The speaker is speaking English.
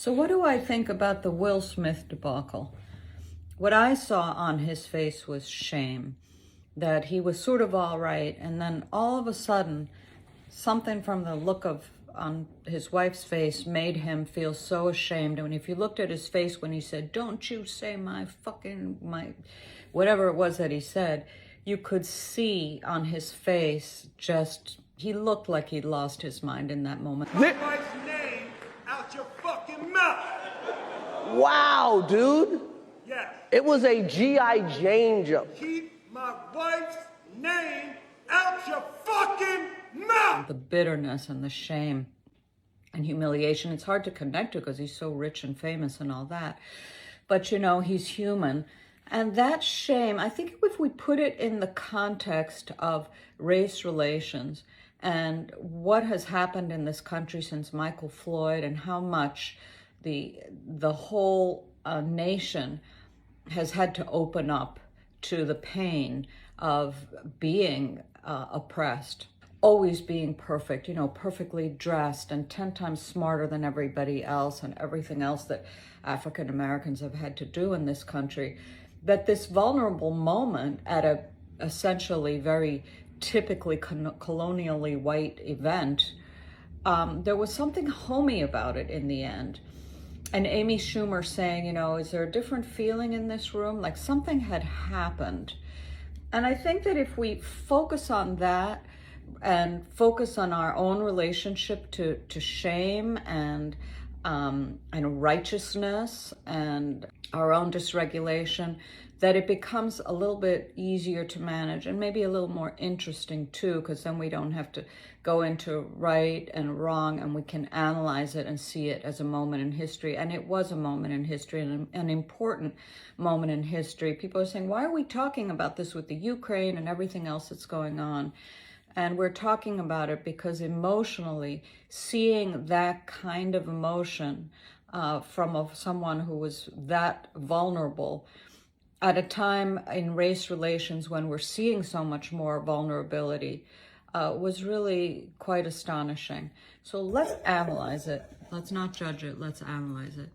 So what do I think about the Will Smith debacle? What I saw on his face was shame, that he was sort of all right, and then all of a sudden, something from the look of on his wife's face made him feel so ashamed. And if you looked at his face when he said, "Don't you say my whatever it was that he said," you could see on his face just, he looked like he'd lost his mind in that moment. My wife's name out your fucking mouth. Wow, dude. Yes. It was a G.I. Jane jump. Keep my wife's name out your fucking mouth. The bitterness and the shame and humiliation. It's hard to connect to because he's so rich and famous and all that. But, you know, he's human. And that shame, I think if we put it in the context of race relations and what has happened in this country since Michael Floyd and how much the whole nation has had to open up to the pain of being oppressed, always being perfect, you know, perfectly dressed and 10 times smarter than everybody else and everything else that African Americans have had to do in this country, that this vulnerable moment at a essentially very typically colonially white event, there was something homey about it in the end. And Amy Schumer saying, you know, is there a different feeling in this room? Like something had happened. And I think that if we focus on that and focus on our own relationship to shame and righteousness and our own dysregulation, that it becomes a little bit easier to manage and maybe a little more interesting too, because then we don't have to go into right and wrong and we can analyze it and see it as a moment in history. And it was a moment in history and an important moment in history. People are saying, why are we talking about this with the Ukraine and everything else that's going on? And we're talking about it because emotionally, seeing that kind of emotion from someone who was that vulnerable at a time in race relations when we're seeing so much more vulnerability was really quite astonishing. So let's analyze it. Let's not judge it. Let's analyze it.